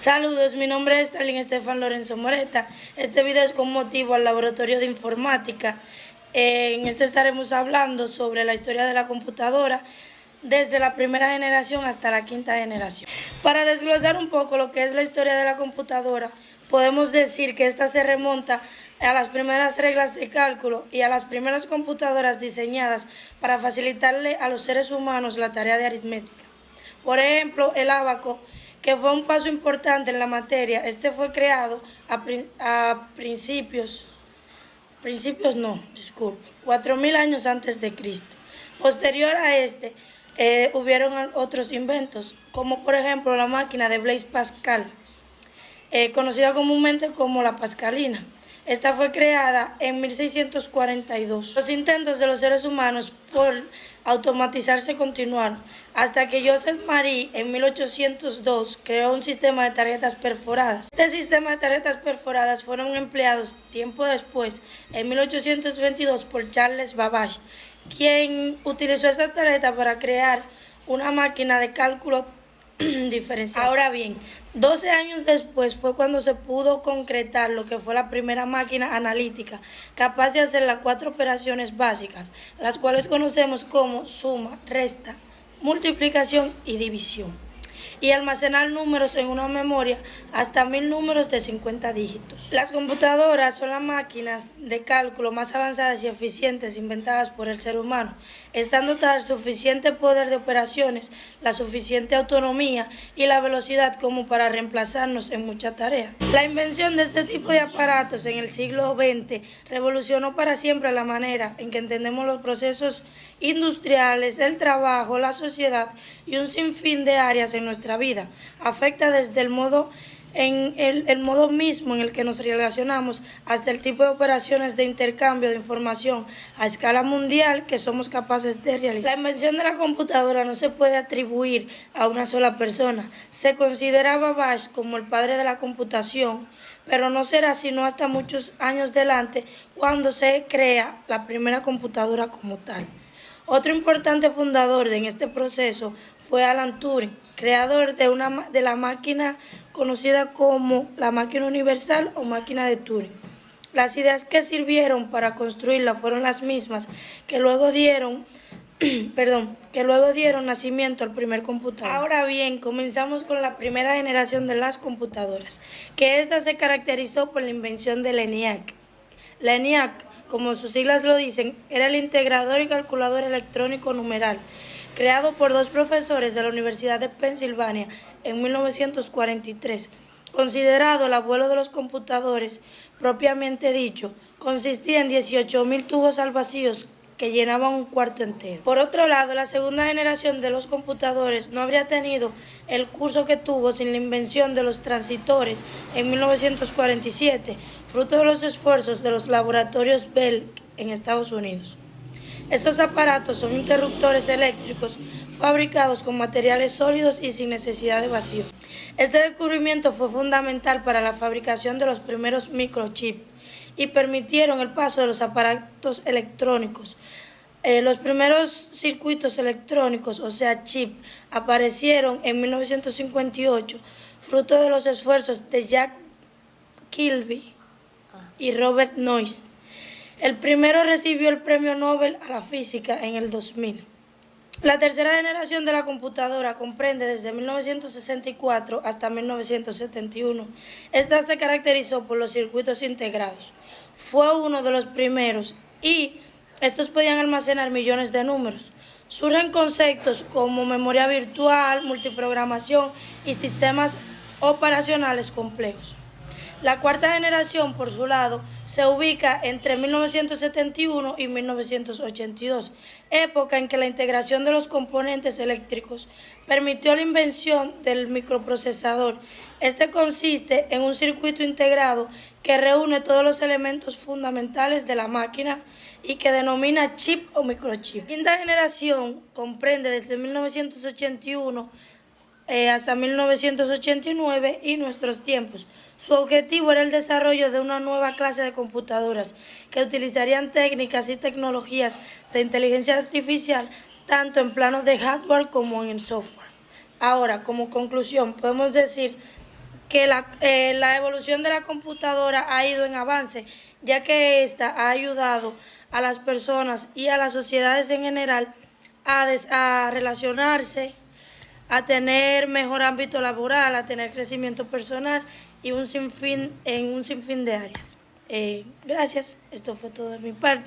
Saludos, mi nombre es Stalin Estefan Lorenzo Moreta. Este video es con motivo al Laboratorio de Informática. En este estaremos hablando sobre la historia de la computadora desde la primera generación hasta la quinta generación. Para desglosar un poco lo que es la historia de la computadora, podemos decir que esta se remonta a las primeras reglas de cálculo y a las primeras computadoras diseñadas para facilitarle a los seres humanos la tarea de aritmética. Por ejemplo, el ábaco, que fue un paso importante en la materia. Este fue creado a principios 4.000 años antes de Cristo. Posterior a este, hubieron otros inventos, como por ejemplo la máquina de Blaise Pascal, conocida comúnmente como la Pascalina. Esta fue creada en 1642. Los intentos de los seres humanos por automatizarse continuaron, hasta que Joseph Marie en 1802 creó un sistema de tarjetas perforadas. Este sistema de tarjetas perforadas fueron empleados tiempo después, en 1822, por Charles Babbage, quien utilizó esta tarjeta para crear una máquina de cálculo diferencial. Ahora bien, 12 años después fue cuando se pudo concretar lo que fue la primera máquina analítica, capaz de hacer las 4 operaciones básicas, las cuales conocemos como suma, resta, multiplicación y división, y almacenar números en una memoria hasta 1000 números de 50 dígitos. Las computadoras son las máquinas de cálculo más avanzadas y eficientes inventadas por el ser humano. Están dotadas de suficiente poder de operaciones, la suficiente autonomía y la velocidad como para reemplazarnos en muchas tareas. La invención de este tipo de aparatos en el siglo XX revolucionó para siempre la manera en que entendemos los procesos industriales, el trabajo, la sociedad y un sinfín de áreas en nuestra vida. Afecta desde el modo mismo en el que nos relacionamos hasta el tipo de operaciones de intercambio de información a escala mundial que somos capaces de realizar. La invención de la computadora no se puede atribuir a una sola persona. Se considera a Babbage como el padre de la computación, pero no será sino hasta muchos años adelante cuando se crea la primera computadora como tal. Otro importante fundador en este proceso fue Alan Turing, creador de la máquina conocida como la máquina universal o máquina de Turing. Las ideas que sirvieron para construirla fueron las mismas que luego dieron nacimiento al primer computador. Ahora bien, comenzamos con la primera generación de las computadoras, que esta se caracterizó por la invención del ENIAC. La ENIAC, como sus siglas lo dicen, era el integrador y calculador electrónico numeral, creado por 2 profesores de la Universidad de Pensilvania en 1943. Considerado el abuelo de los computadores propiamente dicho, consistía en 18.000 tubos al vacío que llenaban un cuarto entero. Por otro lado, la segunda generación de los computadores no habría tenido el curso que tuvo sin la invención de los transistores en 1947, fruto de los esfuerzos de los laboratorios Bell en Estados Unidos. Estos aparatos son interruptores eléctricos fabricados con materiales sólidos y sin necesidad de vacío. Este descubrimiento fue fundamental para la fabricación de los primeros microchips y permitieron el paso de los aparatos electrónicos. Los primeros circuitos electrónicos, o sea chip, aparecieron en 1958, fruto de los esfuerzos de Jack Kilby y Robert Noyce. El primero recibió el Premio Nobel a la Física en el 2000. La tercera generación de la computadora comprende desde 1964 hasta 1971. Esta se caracterizó por los circuitos integrados. Fue uno de los primeros y estos podían almacenar millones de números. Surgen conceptos como memoria virtual, multiprogramación y sistemas operacionales complejos. La cuarta generación, por su lado, se ubica entre 1971 y 1982, época en que la integración de los componentes eléctricos permitió la invención del microprocesador. Este consiste en un circuito integrado que reúne todos los elementos fundamentales de la máquina y que denomina chip o microchip. La quinta generación comprende desde 1981 hasta 1989 y nuestros tiempos. Su objetivo era el desarrollo de una nueva clase de computadoras que utilizarían técnicas y tecnologías de inteligencia artificial tanto en planos de hardware como en el software. Ahora, como conclusión, podemos decir que la evolución de la computadora ha ido en avance, ya que ésta ha ayudado a las personas y a las sociedades en general a relacionarse, a tener mejor ámbito laboral, a tener crecimiento personal y en un sinfín de áreas. Gracias, esto fue todo de mi parte.